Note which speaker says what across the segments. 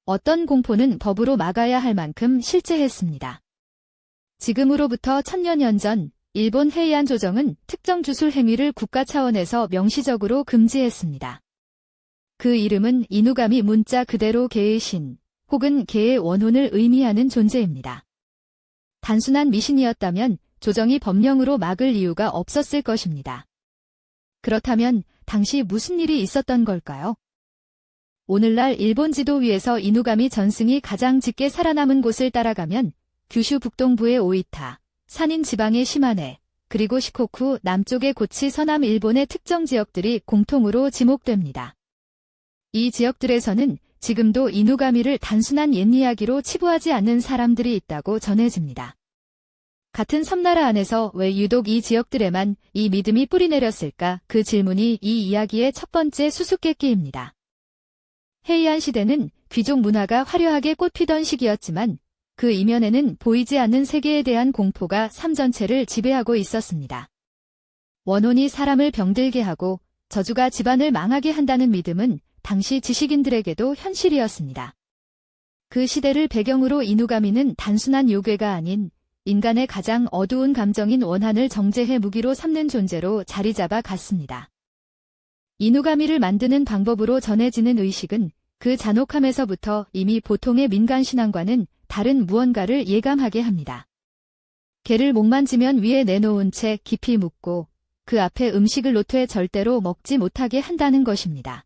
Speaker 1: 어떤 공포는 법으로 막아야 할 만큼 실제했습니다. 지금으로부터 천여년 전 일본 헤이안 조정은 특정 주술 행위를 국가 차원에서 명시적으로 금지했습니다. 그 이름은 이누가미 문자 그대로 개의 신 혹은 개의 원혼을 의미하는 존재입니다. 단순한 미신이었다면 조정이 법령으로 막을 이유가 없었을 것입니다. 그렇다면 당시 무슨 일이 있었던 걸까요? 오늘날 일본 지도 위에서 이누가미 전승이 가장 짙게 살아남은 곳을 따라가면 규슈 북동부의 오이타, 산인 지방의 시마네, 그리고 시코쿠 남쪽의 고치 서남 일본의 특정 지역들이 공통으로 지목됩니다. 이 지역들에서는 지금도 이누가미를 단순한 옛이야기로 치부하지 않는 사람들이 있다고 전해집니다. 같은 섬나라 안에서 왜 유독 이 지역들에만 이 믿음이 뿌리내렸을까? 그 질문이 이 이야기의 첫 번째 수수께끼입니다. 헤이안 시대는 귀족 문화가 화려하게 꽃피던 시기였지만 그 이면에는 보이지 않는 세계에 대한 공포가 삶 전체를 지배하고 있었습니다. 원혼이 사람을 병들게 하고 저주가 집안을 망하게 한다는 믿음은 당시 지식인들에게도 현실이었습니다. 그 시대를 배경으로 이누가미는 단순한 요괴가 아닌 인간의 가장 어두운 감정인 원한을 정제해 무기로 삼는 존재로 자리잡아 갔습니다. 이누가미를 만드는 방법으로 전해지는 의식은 그 잔혹함에서부터 이미 보통의 민간신앙과는 다른 무언가를 예감하게 합니다. 개를 목 만지면 위에 내놓은 채 깊이 묻고 그 앞에 음식을 놓되 절대로 먹지 못하게 한다는 것입니다.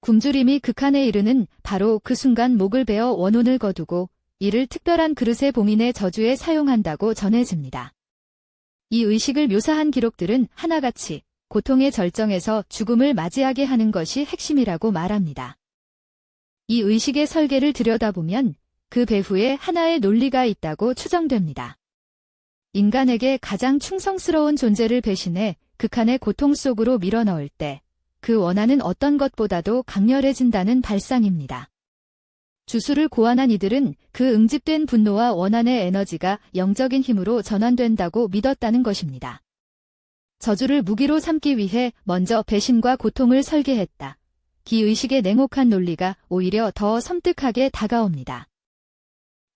Speaker 1: 굶주림이 극한에 이르는 바로 그 순간 목을 베어 원혼을 거두고 이를 특별한 그릇에 봉인해 저주에 사용한다고 전해집니다. 이 의식을 묘사한 기록들은 하나같이 고통의 절정에서 죽음을 맞이하게 하는 것이 핵심이라고 말합니다. 이 의식의 설계를 들여다보면 그 배후에 하나의 논리가 있다고 추정됩니다. 인간에게 가장 충성스러운 존재를 배신해 극한의 고통 속으로 밀어넣을 때 그 원한은 어떤 것보다도 강렬해진다는 발상입니다. 주술을 고안한 이들은 그 응집된 분노와 원한의 에너지가 영적인 힘으로 전환된다고 믿었다는 것입니다. 저주를 무기로 삼기 위해 먼저 배신과 고통을 설계했다. 기의식의 냉혹한 논리가 오히려 더 섬뜩하게 다가옵니다.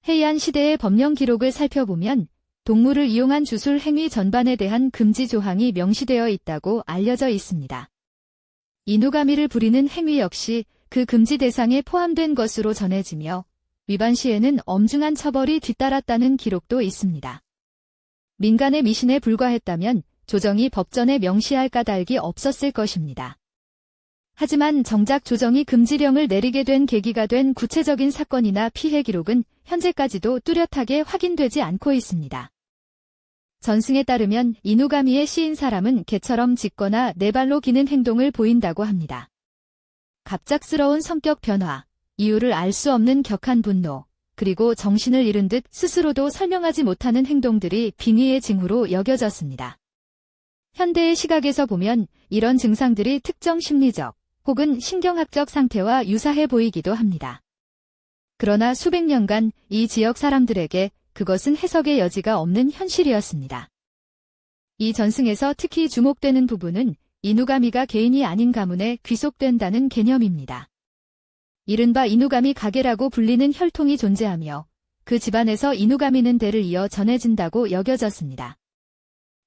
Speaker 1: 헤이안 시대의 법령 기록을 살펴보면 동물을 이용한 주술 행위 전반에 대한 금지 조항이 명시되어 있다고 알려져 있습니다. 이누가미를 부리는 행위 역시 그 금지 대상에 포함된 것으로 전해지며 위반 시에는 엄중한 처벌이 뒤따랐다는 기록도 있습니다. 민간의 미신에 불과했다면 조정이 법전에 명시할 까닭이 없었을 것입니다. 하지만 정작 조정이 금지령을 내리게 된 계기가 된 구체적인 사건이나 피해 기록은 현재까지도 뚜렷하게 확인되지 않고 있습니다. 전승에 따르면 이누가미의 시인 사람은 개처럼 짖거나 네 발로 기는 행동을 보인다고 합니다. 갑작스러운 성격 변화, 이유를 알 수 없는 격한 분노, 그리고 정신을 잃은 듯 스스로도 설명하지 못하는 행동들이 빙의의 징후로 여겨졌습니다. 현대의 시각에서 보면 이런 증상들이 특정 심리적 혹은 신경학적 상태와 유사해 보이기도 합니다. 그러나 수백 년간 이 지역 사람들에게 그것은 해석의 여지가 없는 현실이었습니다. 이 전승에서 특히 주목되는 부분은 이누가미가 개인이 아닌 가문에 귀속된다는 개념입니다. 이른바 이누가미 가게라고 불리는 혈통이 존재하며 그 집안에서 이누가미는 대를 이어 전해진다고 여겨졌습니다.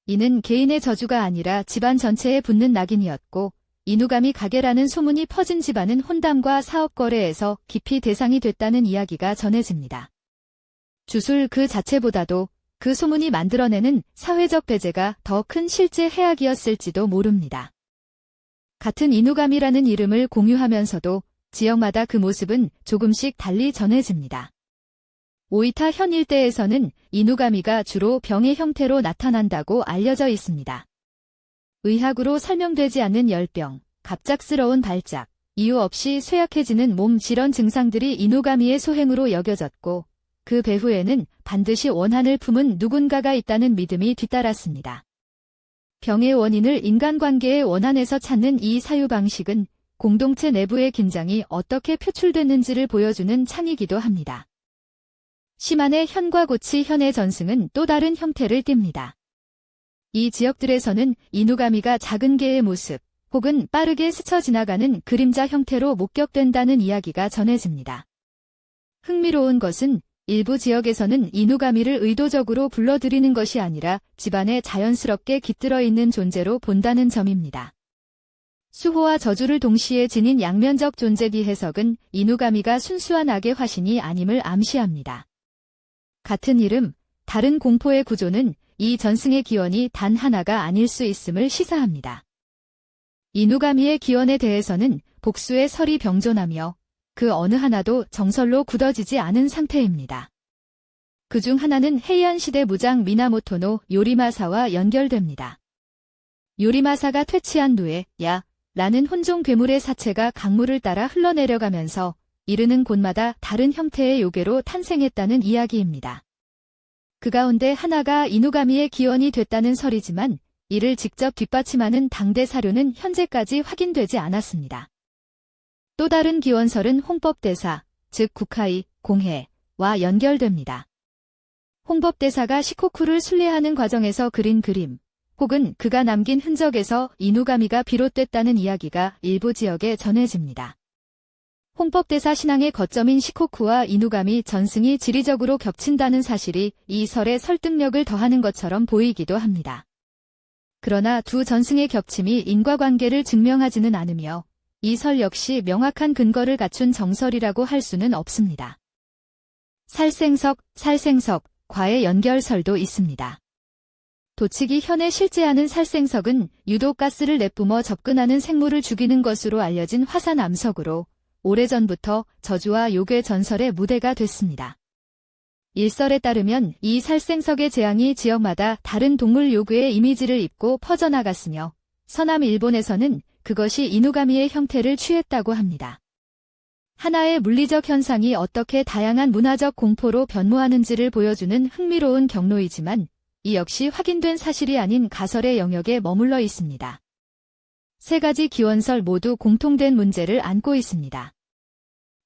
Speaker 1: 이는 개인의 저주가 아니라 집안 전체에 붙는 낙인이었고 이누가미 가게라는 소문이 퍼진 집안은 혼담과 사업 거래에서 깊이 대상이 됐다는 이야기가 전해집니다. 주술 그 자체보다도 그 소문이 만들어내는 사회적 배제가 더 큰 실제 해악이었을지도 모릅니다. 같은 이누가미라는 이름을 공유하면서도 지역마다 그 모습은 조금씩 달리 전해집니다. 오이타 현 일대에서는 이누가미가 주로 병의 형태로 나타난다고 알려져 있습니다. 의학으로 설명되지 않는 열병, 갑작스러운 발작, 이유 없이 쇠약해지는 몸 질환 증상들이 이누가미의 소행으로 여겨졌고 그 배후에는 반드시 원한을 품은 누군가가 있다는 믿음이 뒤따랐습니다. 병의 원인을 인간관계의 원한에서 찾는 이 사유 방식은 공동체 내부의 긴장이 어떻게 표출됐는지를 보여주는 창이기도 합니다. 시만의 현과 고치 현의 전승은 또 다른 형태를 띱니다. 이 지역들에서는 이누가미가 작은 개의 모습 혹은 빠르게 스쳐 지나가는 그림자 형태로 목격된다는 이야기가 전해집니다. 흥미로운 것은 일부 지역에서는 이누가미를 의도적으로 불러들이는 것이 아니라 집안에 자연스럽게 깃들어 있는 존재로 본다는 점입니다. 수호와 저주를 동시에 지닌 양면적 존재비 해석은 이누가미가 순수한 악의 화신이 아님을 암시합니다. 같은 이름, 다른 공포의 구조는 이 전승의 기원이 단 하나가 아닐 수 있음을 시사합니다. 이누가미의 기원에 대해서는 복수의 설이 병존하며 그 어느 하나도 정설로 굳어지지 않은 상태입니다. 그중 하나는 헤이안 시대 무장 미나모토노 요리마사와 연결됩니다. 요리마사가 퇴치한 후에 라는 혼종 괴물의 사체가 강물을 따라 흘러내려가면서 이르는 곳마다 다른 형태의 요괴로 탄생했다는 이야기입니다. 그 가운데 하나가 이누가미의 기원이 됐다는 설이지만 이를 직접 뒷받침하는 당대 사료는 현재까지 확인되지 않았습니다. 또 다른 기원설은 홍법대사, 즉 구카이, 공해와 연결됩니다. 홍법대사가 시코쿠를 순례하는 과정에서 그린 그림, 혹은 그가 남긴 흔적에서 이누가미가 비롯됐다는 이야기가 일부 지역에 전해집니다. 홍법대사 신앙의 거점인 시코쿠와 이누가미 전승이 지리적으로 겹친다는 사실이 이 설의 설득력을 더하는 것처럼 보이기도 합니다. 그러나 두 전승의 겹침이 인과관계를 증명하지는 않으며 이 설 역시 명확한 근거를 갖춘 정설이라고 할 수는 없습니다. 살생석과의 연결설도 있습니다. 도치기 현에 실제하는 살생석은 유독 가스를 내뿜어 접근하는 생물을 죽이는 것으로 알려진 화산 암석으로 오래전부터 저주와 요괴 전설의 무대가 됐습니다. 일설에 따르면 이 살생석의 재앙이 지역마다 다른 동물 요괴의 이미지를 입고 퍼져나갔으며 서남 일본에서는 그것이 이누가미의 형태를 취했다고 합니다. 하나의 물리적 현상이 어떻게 다양한 문화적 공포로 변모하는지를 보여주는 흥미로운 경로이지만 이 역시 확인된 사실이 아닌 가설의 영역에 머물러 있습니다. 세 가지 기원설 모두 공통된 문제를 안고 있습니다.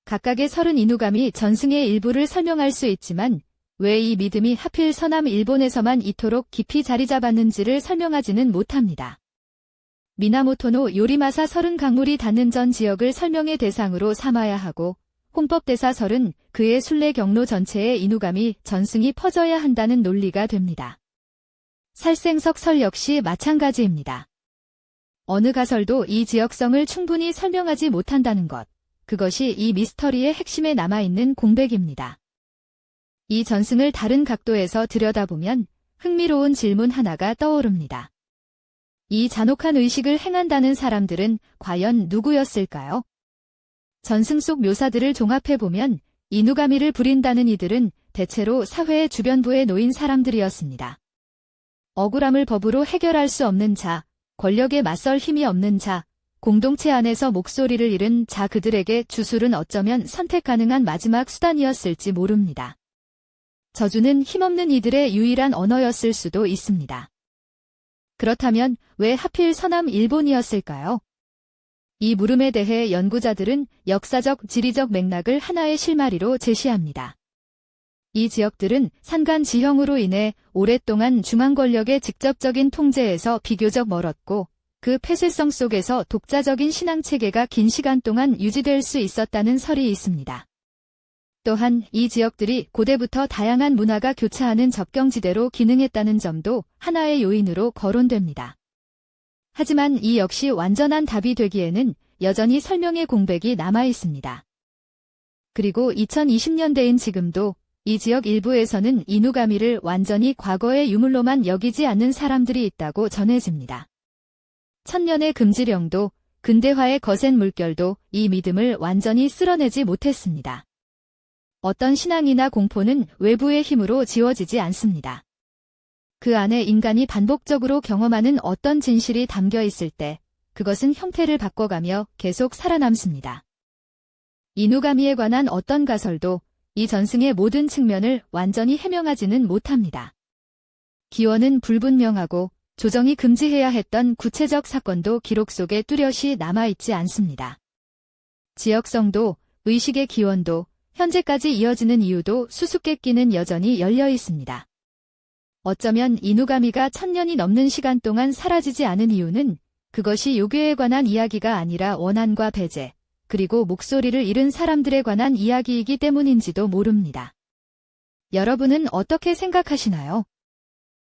Speaker 1: 각각의 설은 이누가미 전승의 일부를 설명할 수 있지만 왜 이 믿음이 하필 서남 일본에서만 이토록 깊이 자리 잡았는지를 설명하지는 못합니다. 미나모토노 요리마사 설은 강물이 닿는 전 지역을 설명의 대상으로 삼아야 하고 홍법대사 설은 그의 순례 경로 전체에 이누가미 전승이 퍼져야 한다는 논리가 됩니다. 살생석 설 역시 마찬가지입니다. 어느 가설도 이 지역성을 충분히 설명하지 못한다는 것, 그것이 이 미스터리의 핵심에 남아있는 공백입니다. 이 전승을 다른 각도에서 들여다보면 흥미로운 질문 하나가 떠오릅니다. 이 잔혹한 의식을 행한다는 사람들은 과연 누구였을까요? 전승 속 묘사들을 종합해보면 이누가미를 부린다는 이들은 대체로 사회의 주변부에 놓인 사람들이었습니다. 억울함을 법으로 해결할 수 없는 자, 권력에 맞설 힘이 없는 자, 공동체 안에서 목소리를 잃은 자 그들에게 주술은 어쩌면 선택 가능한 마지막 수단이었을지 모릅니다. 저주는 힘없는 이들의 유일한 언어였을 수도 있습니다. 그렇다면 왜 하필 서남 일본이었을까요? 이 물음에 대해 연구자들은 역사적, 지리적 맥락을 하나의 실마리로 제시합니다. 이 지역들은 산간 지형으로 인해 오랫동안 중앙 권력의 직접적인 통제에서 비교적 멀었고 그 폐쇄성 속에서 독자적인 신앙체계가 긴 시간 동안 유지될 수 있었다는 설이 있습니다. 또한 이 지역들이 고대부터 다양한 문화가 교차하는 접경지대로 기능했다는 점도 하나의 요인으로 거론됩니다. 하지만 이 역시 완전한 답이 되기에는 여전히 설명의 공백이 남아 있습니다. 그리고 2020년대인 지금도 이 지역 일부에서는 이누가미를 완전히 과거의 유물로만 여기지 않는 사람들이 있다고 전해집니다. 천년의 금지령도 근대화의 거센 물결도 이 믿음을 완전히 쓸어내지 못했습니다. 어떤 신앙이나 공포는 외부의 힘으로 지워지지 않습니다. 그 안에 인간이 반복적으로 경험하는 어떤 진실이 담겨 있을 때 그것은 형태를 바꿔가며 계속 살아남습니다. 이누가미에 관한 어떤 가설도 이 전승의 모든 측면을 완전히 해명하지는 못합니다. 기원은 불분명하고 조정이 금지해야 했던 구체적 사건도 기록 속에 뚜렷이 남아있지 않습니다. 지역성도, 의식의 기원도, 현재까지 이어지는 이유도 수수께끼는 여전히 열려 있습니다. 어쩌면 이누가미가 1000년이 넘는 시간 동안 사라지지 않은 이유는 그것이 요괴에 관한 이야기가 아니라 원한과 배제, 그리고 목소리를 잃은 사람들에 관한 이야기이기 때문인지도 모릅니다. 여러분은 어떻게 생각하시나요?